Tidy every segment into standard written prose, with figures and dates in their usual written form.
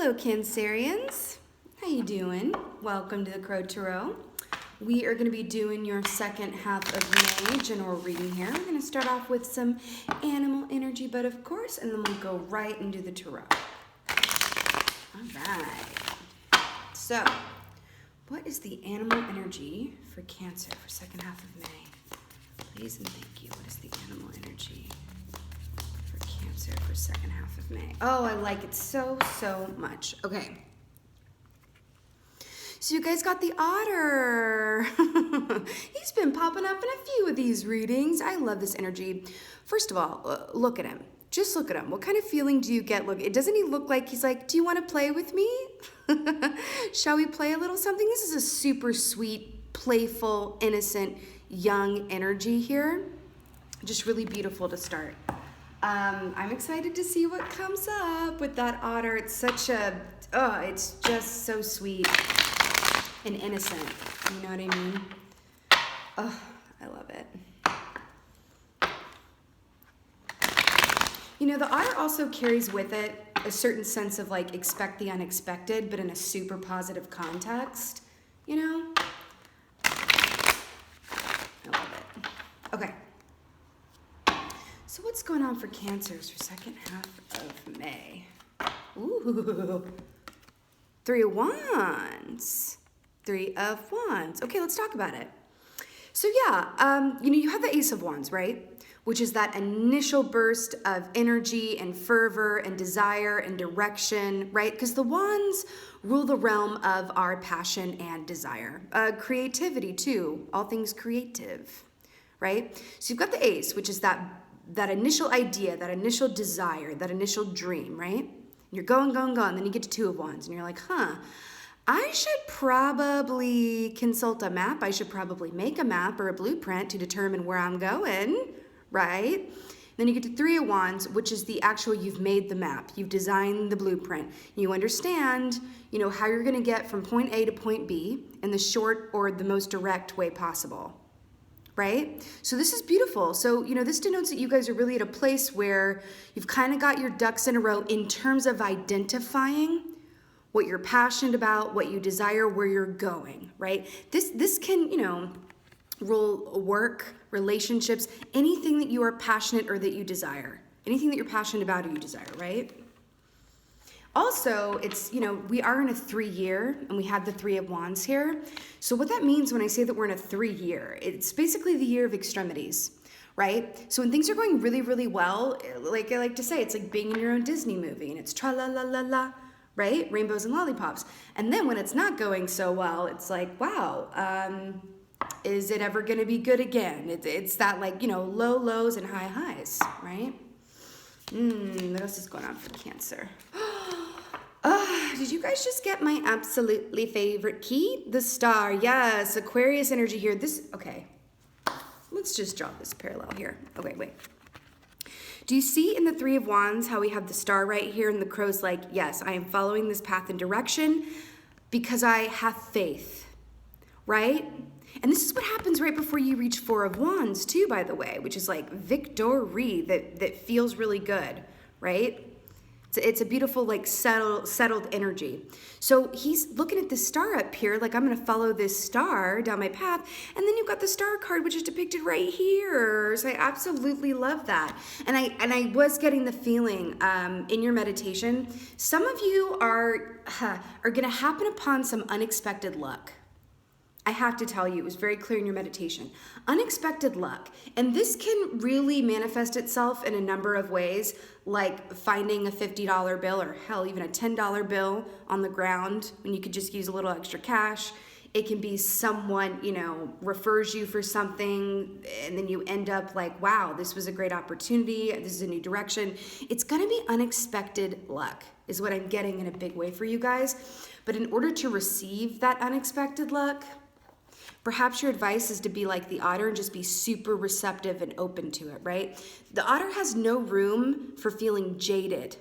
Hello, Cancerians. How you doing? Welcome to the Crow Tarot. We are going to be doing your second half of May general reading here. We're going to start off with some animal energy, but of course, and then we'll go right into the tarot. All right. So, what is the animal energy for Cancer for second half of May? Please and thank you. What is the animal energy for Cancer for second half of May? Oh, I like it so much. Okay. So you guys got the otter. He's been popping up in a few of these readings. I love this energy. First of all, look at him. Just look at him. What kind of feeling do you get? Look, doesn't he look like he's like, do you want to play with me? Shall we play a little something? This is a super sweet, playful, innocent, young energy here. Just really beautiful to start. I'm excited to see what comes up with that otter. It's such a, it's just so sweet and innocent. You know what I mean? Oh, I love it. You know, the otter also carries with it a certain sense of like expect the unexpected, but in a super positive context, you know? I love it. Okay. So what's going on for Cancers for second half of May? Ooh, Three of Wands. Three of Wands. Okay, let's talk about it. So yeah, you have the Ace of Wands, right? Which is that initial burst of energy and fervor and desire and direction, right? Because the Wands rule the realm of our passion and desire. Creativity too, all things creative, right? So you've got the Ace, which is that initial idea, that initial desire, that initial dream, right? You're going, then you get to Two of Wands and you're like, I should probably consult a map. I should probably make a map or a blueprint to determine where I'm going, right? Then you get to Three of Wands, which is the actual, you've made the map. You've designed the blueprint. You understand, how you're going to get from point A to point B in the short or the most direct way possible, right? So this is beautiful. So, this denotes that you guys are really at a place where you've kind of got your ducks in a row in terms of identifying what you're passionate about, what you desire, where you're going, right? This can, rule work, relationships, anything that you are passionate or that you desire. Anything that you're passionate about or you desire, right? Also, it's, we are in a 3-year and we have the Three of Wands here. So what that means when I say that we're in a 3-year, it's basically the year of extremities, right? So when things are going really, really well, like I like to say, it's like being in your own Disney movie and it's tra-la-la-la-la, right? Rainbows and lollipops. And then when it's not going so well, it's like, wow, is it ever going to be good again? It's that like, low lows and high highs, right? What else is going on for Cancer? Did you guys just get my absolutely favorite key? The Star. Yes, Aquarius energy here. Okay. Let's just draw this parallel here. Okay, wait. Do you see in the Three of Wands how we have the Star right here and the Crow's like, yes, I am following this path and direction because I have faith, right? And this is what happens right before you reach Four of Wands too, by the way, which is like victory that feels really good, right? It's a beautiful, like settled energy. So he's looking at this star up here, like I'm going to follow this star down my path. And then you've got the Star card, which is depicted right here. So I absolutely love that. And I was getting the feeling in your meditation, some of you are going to happen upon some unexpected luck. I have to tell you, it was very clear in your meditation. Unexpected luck. And this can really manifest itself in a number of ways, like finding a $50 bill or hell, even a $10 bill on the ground when you could just use a little extra cash. It can be someone, refers you for something and then you end up like, wow, this was a great opportunity. This is a new direction. It's going to be unexpected luck is what I'm getting in a big way for you guys. But in order to receive that unexpected luck, perhaps your advice is to be like the otter and just be super receptive and open to it, right? The otter has no room for feeling jaded,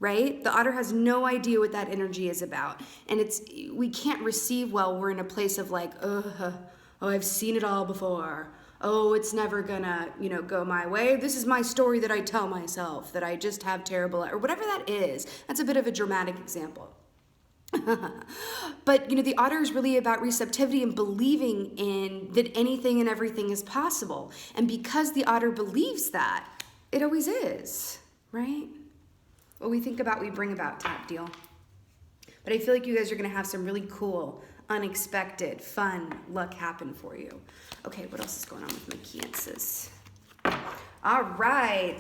right? The otter has no idea what that energy is about. And we can't receive well. We're in a place of like, oh, I've seen it all before. oh, it's never gonna, go my way. This is my story that I tell myself, that I just have terrible, or whatever that is. That's a bit of a dramatic example. But, the otter is really about receptivity and believing in that anything and everything is possible. And because the otter believes that, it always is, right? What we think about, we bring about type deal. But I feel like you guys are going to have some really cool, unexpected, fun luck happen for you. Okay, what else is going on with my Cancers? All right.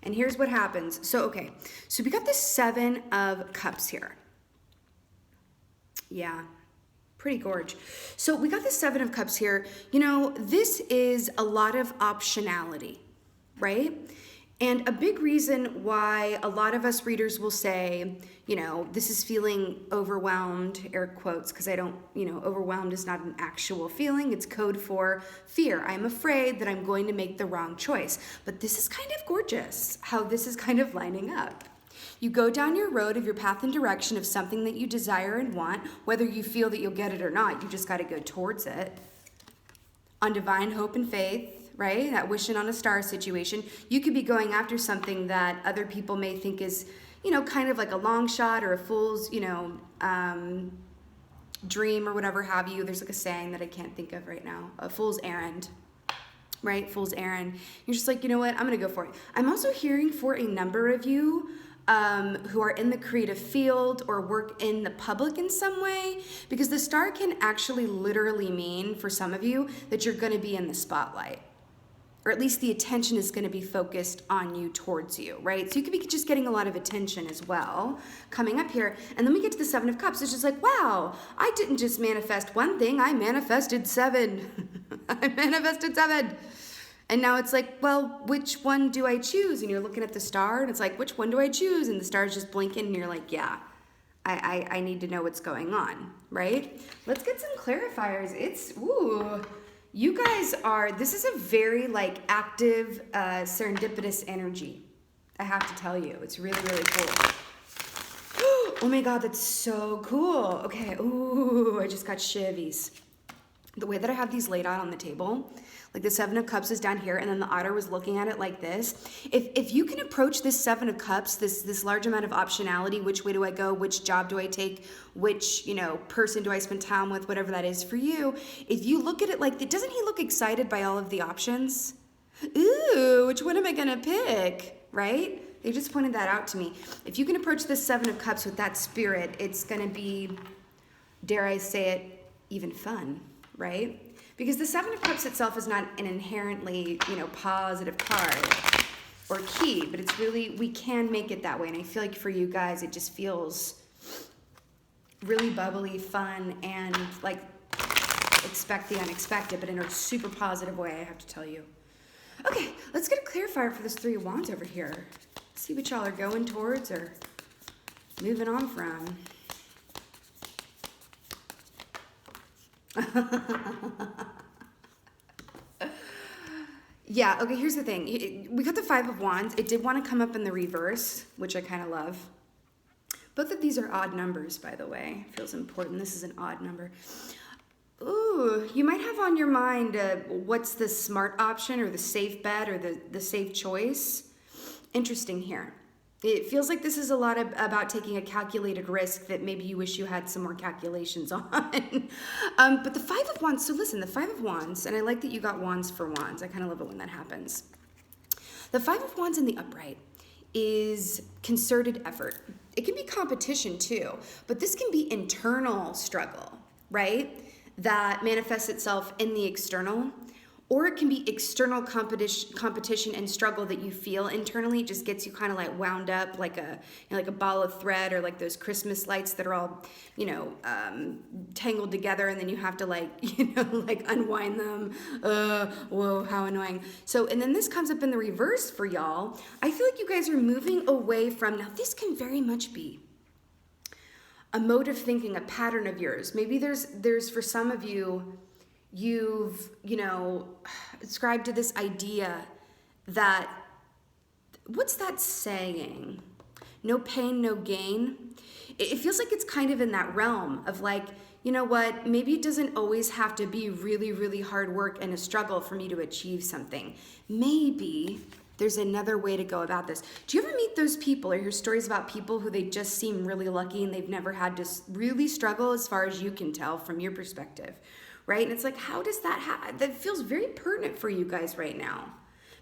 And here's what happens. So we got the 7 of Cups here. Yeah, pretty gorge. So we got the 7 of Cups here. This is a lot of optionality, right? And a big reason why a lot of us readers will say, this is feeling overwhelmed, air quotes, because I don't, overwhelmed is not an actual feeling. It's code for fear. I'm afraid that I'm going to make the wrong choice. But this is kind of gorgeous how this is kind of lining up. You go down your road of your path and direction of something that you desire and want, whether you feel that you'll get it or not, you just got to go towards it. On divine hope and faith, right? That wishing on a star situation. You could be going after something that other people may think is, kind of like a long shot or a fool's, dream or whatever have you. There's like a saying that I can't think of right now. A fool's errand. Right? Fool's errand. You're just like, you know what? I'm going to go for it. I'm also hearing for a number of you who are in the creative field or work in the public in some way, because the star can actually literally mean for some of you that you're going to be in the spotlight, or at least the attention is going to be focused on you, towards you, right? So you could be just getting a lot of attention as well coming up here. And then we get to the 7 of Cups. It's just like, wow, I didn't just manifest one thing, I manifested 7. I manifested 7. And now it's like, well, which one do I choose? And you're looking at the star and it's like, which one do I choose? And the star's just blinking and you're like, yeah, I need to know what's going on, right? Let's get some clarifiers. You guys this is a very active, serendipitous energy. I have to tell you, it's really, really cool. Oh my God, that's so cool. Okay, I just got shivies. The way that I have these laid out on the table, like the 7 of Cups is down here, and then the otter was looking at it like this. If you can approach this 7 of Cups, this large amount of optionality, which way do I go, which job do I take, which person do I spend time with, whatever that is for you. If you look at it like that, doesn't he look excited by all of the options? Ooh, which one am I gonna pick, right? They just pointed that out to me. If you can approach this 7 of Cups with that spirit, it's gonna be, dare I say it, even fun, right? Because the 7 of Cups itself is not an inherently, positive card or key, but it's really, we can make it that way. And I feel like for you guys, it just feels really bubbly, fun, and expect the unexpected, but in a super positive way, I have to tell you. Okay, let's get a clarifier for this 3 of Wands over here. See what y'all are going towards or moving on from. Yeah, okay, here's the thing. We got the 5 of Wands. It did want to come up in the reverse, which I kind of love. Both of these are odd numbers, by the way. Feels important. This is an odd number. Ooh, you might have on your mind what's the smart option or the safe bet or the safe choice. Interesting here. It feels like this is a lot about taking a calculated risk that maybe you wish you had some more calculations on. But the 5 of Wands, so listen, the 5 of Wands, and I like that you got Wands for Wands. I kind of love it when that happens. The 5 of Wands in the upright is concerted effort. It can be competition too, but this can be internal struggle, right? That manifests itself in the external. Or it can be external competition and struggle that you feel internally. It just gets you kind of wound up like a ball of thread, or like those Christmas lights that are all, tangled together, and then you have to unwind them. Whoa, how annoying. So, and then this comes up in the reverse for y'all. I feel like you guys are moving away from, now this can very much be a mode of thinking, a pattern of yours. Maybe there's for some of you, you've, ascribed to this idea that, what's that saying? No pain, no gain. It feels like it's kind of in that realm of you know what, maybe it doesn't always have to be really, really hard work and a struggle for me to achieve something. Maybe there's another way to go about this. Do you ever meet those people or hear stories about people who they just seem really lucky and they've never had to really struggle as far as you can tell from your perspective, right? And it's like, how does that happen? That feels very pertinent for you guys right now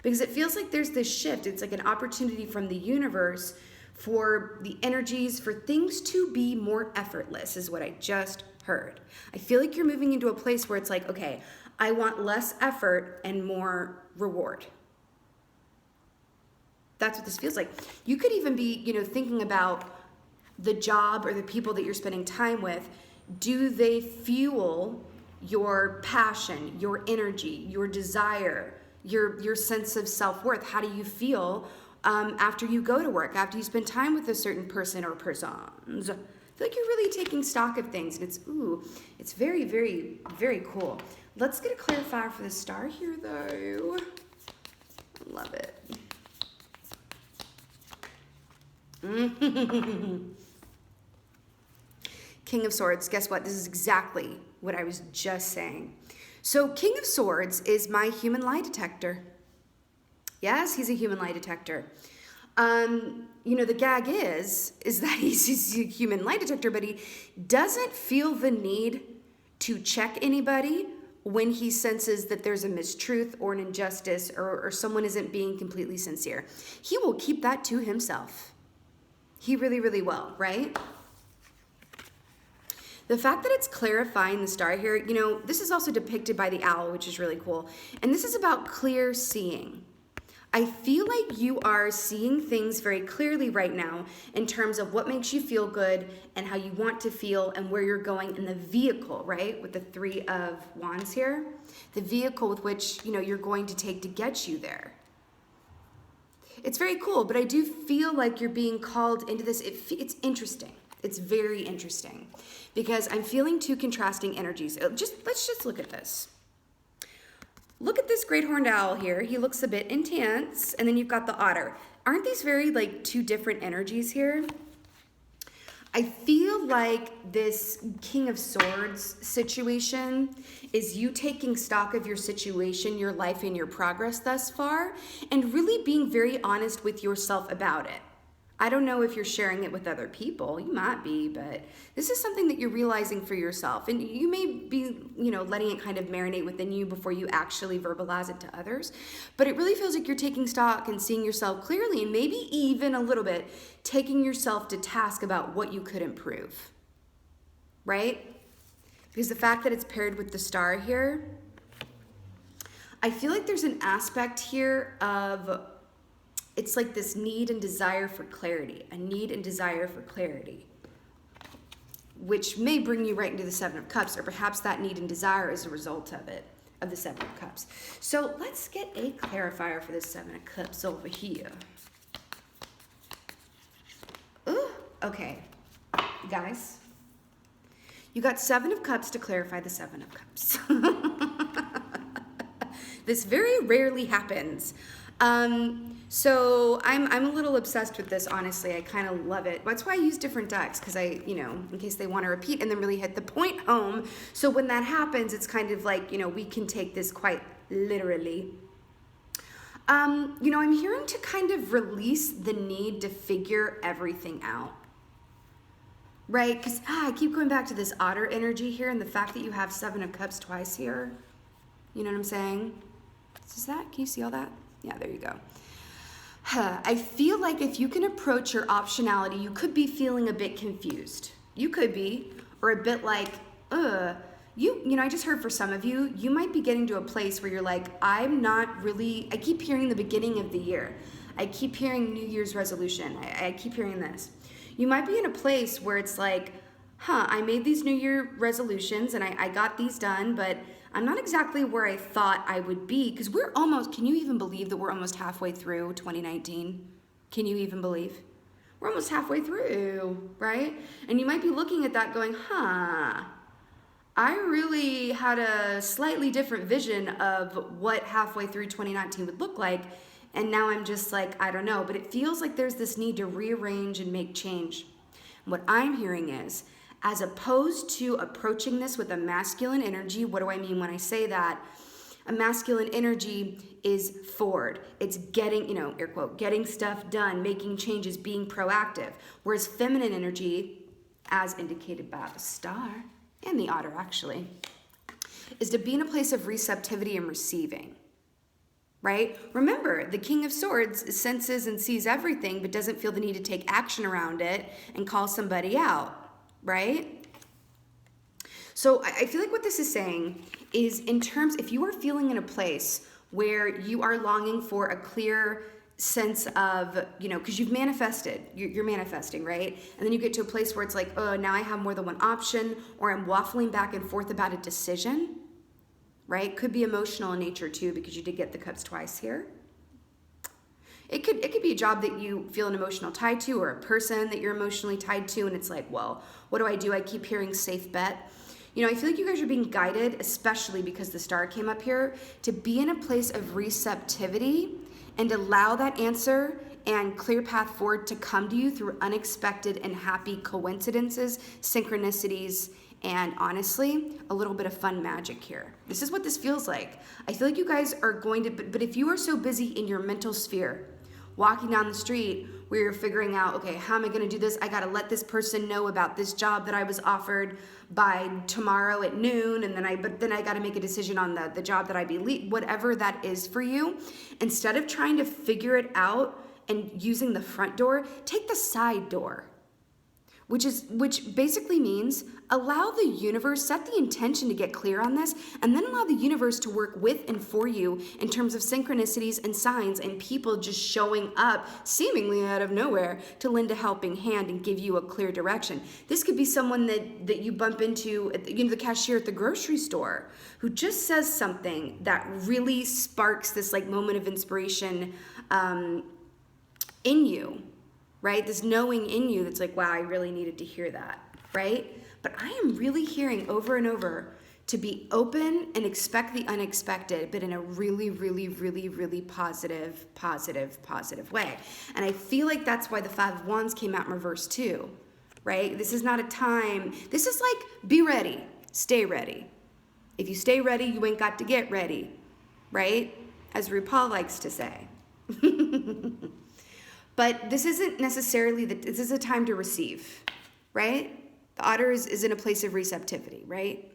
because it feels like there's this shift. It's like an opportunity from the universe for the energies, for things to be more effortless is what I just heard. I feel like you're moving into a place where it's like, okay, I want less effort and more reward. That's what this feels like. You could even be, thinking about the job or the people that you're spending time with. Do they fuel your passion, your energy, your desire, your sense of self-worth? How do you feel after you go to work, after you spend time with a certain person or persons? I feel like you're really taking stock of things, and it's very, very, very cool. Let's get a clarifier for the star here, though. Love it. King of Swords, guess what? This is exactly what I was just saying. So King of Swords is my human lie detector. Yes, he's a human lie detector. The gag is that he's a human lie detector, but he doesn't feel the need to check anybody when he senses that there's a mistruth or an injustice or someone isn't being completely sincere. He will keep that to himself. He really, really will, right? The fact that it's clarifying the star here, this is also depicted by the owl, which is really cool. And this is about clear seeing. I feel like you are seeing things very clearly right now in terms of what makes you feel good and how you want to feel and where you're going in the vehicle, right? With the 3 of Wands here, the vehicle with which, you're going to take to get you there. It's very cool, but I do feel like you're being called into this. It's interesting. It's very interesting because I'm feeling 2 contrasting energies. Let's just look at this. Look at this great horned owl here. He looks a bit intense, and then you've got the otter. Aren't these very 2 different energies here? I feel like this King of Swords situation is you taking stock of your situation, your life, and your progress thus far, and really being very honest with yourself about it. I don't know if you're sharing it with other people. You might be, but this is something that you're realizing for yourself. And you may be, letting it kind of marinate within you before you actually verbalize it to others. But it really feels like you're taking stock and seeing yourself clearly and maybe even a little bit taking yourself to task about what you could improve, right? Because the fact that it's paired with the star here, I feel like there's an aspect here of it's like this need and desire for clarity, a need and desire for clarity, which may bring you right into the 7 of Cups, or perhaps that need and desire is a result of it, of the 7 of Cups. So let's get a clarifier for the 7 of Cups over here. Ooh, okay, guys, you got 7 of Cups to clarify the 7 of Cups. This very rarely happens. So I'm a little obsessed with this, honestly. I kind of love it. That's why I use different decks, because in case they want to repeat and then really hit the point home. So when that happens, it's kind of like, we can take this quite literally. I'm hearing to kind of release the need to figure everything out. Right? Because I keep going back to this otter energy here and the fact that you have 7 of Cups twice here. You know what I'm saying? Is that? Can you see all that? Yeah, there you go. I feel like if you can approach your optionality, you could be feeling a bit confused. You could be, or a bit like, I just heard for some of you, you might be getting to a place where you're like, I keep hearing the beginning of the year. I keep hearing New Year's resolution. I keep hearing this. You might be in a place where it's like, I made these New Year resolutions and I got these done, but I'm not exactly where I thought I would be, because can you even believe that we're almost halfway through 2019? Can you even believe? We're almost halfway through, right? And you might be looking at that going, I really had a slightly different vision of what halfway through 2019 would look like, and now I'm just like, I don't know, but it feels like there's this need to rearrange and make change. And what I'm hearing is, as opposed to approaching this with a masculine energy. What do I mean when I say that? A masculine energy is forward. It's getting, air quote, getting stuff done, making changes, being proactive. Whereas feminine energy, as indicated by the star and the otter actually, is to be in a place of receptivity and receiving, right? Remember, the King of Swords senses and sees everything, but doesn't feel the need to take action around it and call somebody out, right? So I feel like what this is saying is, in terms, if you are feeling in a place where you are longing for a clear sense of, because you've manifested, you're manifesting, right? And then you get to a place where it's like, oh, now I have more than one option, or I'm waffling back and forth about a decision, right? Could be emotional in nature too, because you did get the cups twice here. It could be a job that you feel an emotional tie to, or a person that you're emotionally tied to, and it's like, well, what do? I keep hearing safe bet. I feel like you guys are being guided, especially because the star came up here, to be in a place of receptivity and allow that answer and clear path forward to come to you through unexpected and happy coincidences, synchronicities, and honestly, a little bit of fun magic here. This is what this feels like. I feel like you guys are going to, but if you are so busy in your mental sphere, walking down the street where you're figuring out, okay, how am I going to do this? I got to let this person know about this job that I was offered by tomorrow at noon, and then I got to make a decision on the job that I believe, whatever that is for you. Instead of trying to figure it out and using the front door, take the side door. Which basically means allow the universe, set the intention to get clear on this, and then allow the universe to work with and for you in terms of synchronicities and signs and people just showing up seemingly out of nowhere to lend a helping hand and give you a clear direction. This could be someone that you bump into, the cashier at the grocery store, who just says something that really sparks this like moment of inspiration in you. Right? This knowing in you that's like, wow, I really needed to hear that, right? But I am really hearing over and over to be open and expect the unexpected, but in a really, really, really, really positive way. And I feel like that's why the Five of Wands came out in reverse too, right? This is not a time, this is like, be ready, stay ready. If you stay ready, you ain't got to get ready, right? As RuPaul likes to say. But this isn't necessarily, this is a time to receive, right? The otter is in a place of receptivity, right?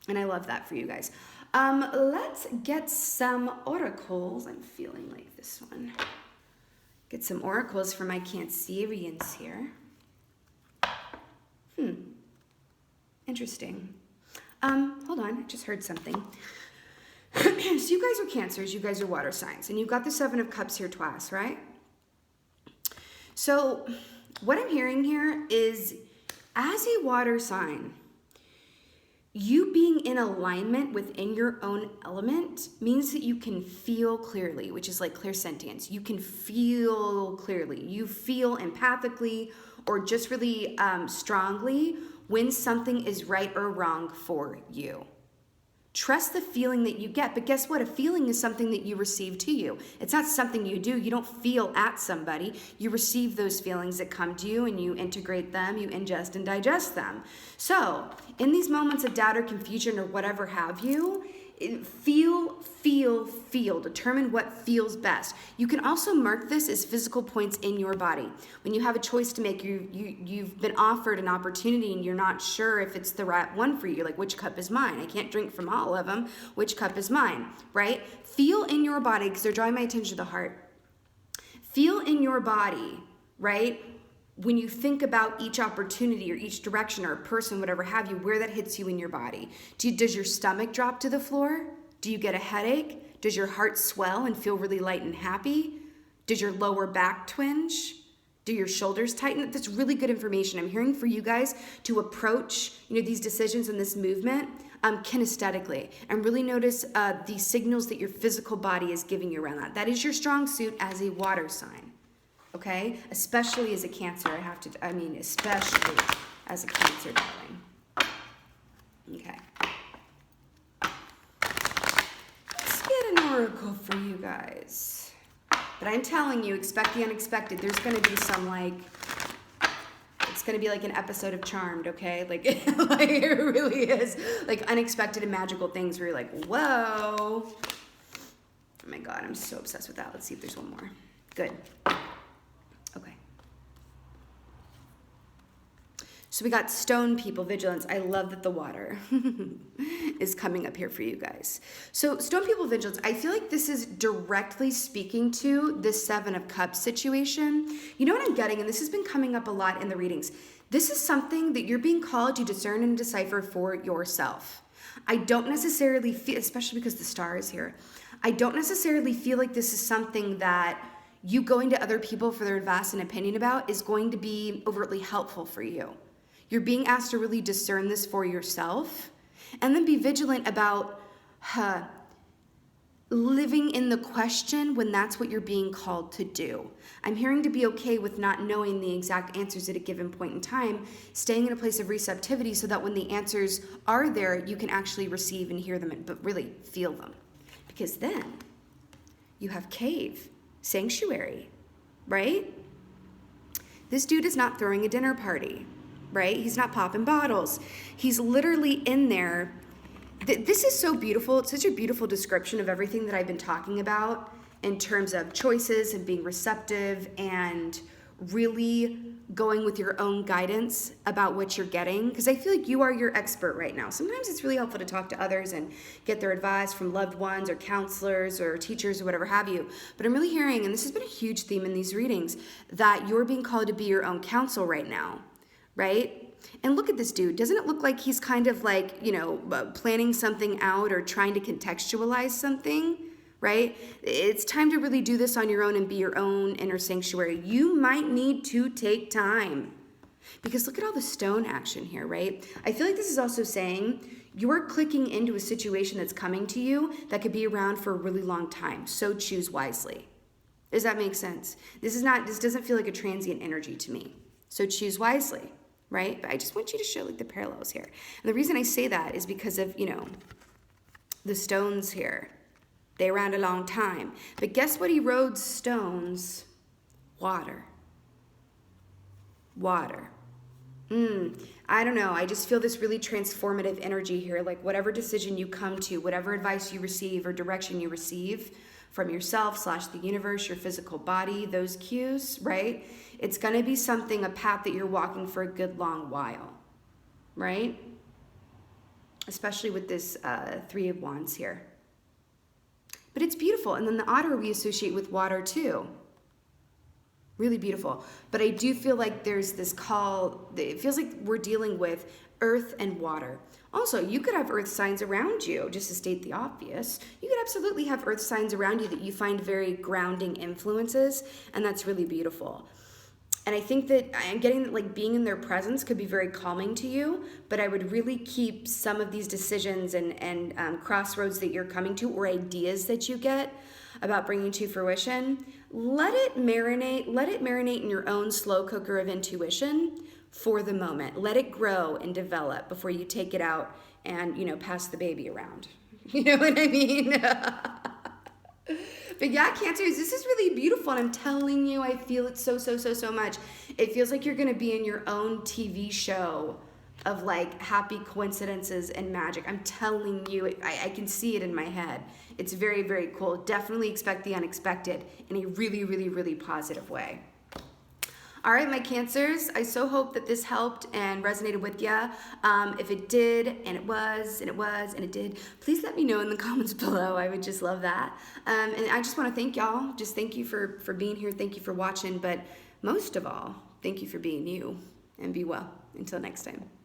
And I love that for you guys. Let's get some oracles. I'm feeling like this one. Get some oracles for my Cancerians here. Interesting. Hold on, I just heard something. So you guys are Cancers, you guys are water signs, and you've got the Seven of Cups here twice, right? So what I'm hearing here is, as a water sign, you being in alignment within your own element means that you can feel clearly, which is like clairsentience. You can feel clearly. You feel empathically or just really strongly when something is right or wrong for you. Trust the feeling that you get, but guess what? A feeling is something that you receive to you. It's not something you do. You don't feel at somebody. You receive those feelings that come to you and you integrate them, you ingest and digest them. So in these moments of doubt or confusion or whatever have you, feel, determine what feels best. You can also mark this as physical points in your body. When you have a choice to make, you've been offered an opportunity and you're not sure if it's the right one for you. You're like, which cup is mine? I can't drink from all of them. Which cup is mine, right? Feel in your body, because they're drawing my attention to the heart. Feel in your body, right? When you think about each opportunity or each direction or a person, whatever have you, where that hits you in your body. Does your stomach drop to the floor? Do you get a headache? Does your heart swell and feel really light and happy? Does your lower back twinge? Do your shoulders tighten? That's really good information. I'm hearing for you guys to approach, these decisions and this movement kinesthetically, and really notice the signals that your physical body is giving you around that. That is your strong suit as a water sign. Okay, especially as a Cancer, especially as a Cancer, darling. Okay. Let's get an oracle for you guys. But I'm telling you, expect the unexpected. There's going to be some It's gonna be like an episode of Charmed, okay? Like, like it really is. Like unexpected and magical things where you're like, whoa. Oh my God, I'm so obsessed with that. Let's see if there's one more. Good. Okay. So we got stone people, vigilance. I love that the water is coming up here for you guys. So stone people, vigilance, I feel like this is directly speaking to this Seven of Cups situation. You know what I'm getting? And this has been coming up a lot in the readings. This is something that you're being called to discern and decipher for yourself. I don't necessarily feel, especially because the star is here, I don't necessarily feel like this is something that you going to other people for their advice and opinion about is going to be overtly helpful for you. You're being asked to really discern this for yourself and then be vigilant about living in the question when that's what you're being called to do. I'm hearing to be okay with not knowing the exact answers at a given point in time, staying in a place of receptivity so that when the answers are there, you can actually receive and hear them, but really feel them. Because then you have cave, sanctuary, right? This dude is not throwing a dinner party. Right? He's not popping bottles. He's literally in there. This is so beautiful. It's such a beautiful description of everything that I've been talking about in terms of choices and being receptive and really going with your own guidance about what you're getting. Because I feel like you are your expert right now. Sometimes it's really helpful to talk to others and get their advice from loved ones or counselors or teachers or whatever have you. But I'm really hearing, and this has been a huge theme in these readings, that you're being called to be your own counsel right now. Right? And look at this dude. Doesn't it look like he's kind of like, you know, planning something out or trying to contextualize something, right? It's time to really do this on your own and be your own inner sanctuary. You might need to take time because look at all the stone action here, right? I feel like this is also saying you're clicking into a situation that's coming to you that could be around for a really long time. So choose wisely. Does that make sense? This doesn't feel like a transient energy to me. So choose wisely. Right? But I just want you to show like the parallels here. And the reason I say that is because of, you know, the stones here. They around a long time. But guess what erodes stones? Water. Water. I don't know. I just feel this really transformative energy here. Like whatever decision you come to, whatever advice you receive or direction you receive from yourself / the universe, your physical body, those cues, right? It's going to be something, a path that you're walking for a good long while, right? Especially with this Three of Wands here. But it's beautiful. And then the otter we associate with water too. Really beautiful. But I do feel like there's this call, it feels like we're dealing with earth and water. Also, you could have earth signs around you, just to state the obvious. You could absolutely have earth signs around you that you find very grounding influences, and that's really beautiful. And I think that I'm getting that like being in their presence could be very calming to you, but I would really keep some of these decisions and crossroads that you're coming to or ideas that you get about bringing to fruition. Let it marinate in your own slow cooker of intuition for the moment. Let it grow and develop before you take it out and, you know, pass the baby around. You know what I mean? But yeah, Cancers, this is really beautiful. And I'm telling you, I feel it so much. It feels like you're going to be in your own TV show of like happy coincidences and magic. I'm telling you, I can see it in my head. It's very, very cool. Definitely expect the unexpected in a really, really, really positive way. All right, my Cancers, I so hope that this helped and resonated with you. If it did, and it did, please let me know in the comments below. I would just love that. And I just want to thank y'all. Just thank you for being here. Thank you for watching. But most of all, thank you for being you. And be well. Until next time.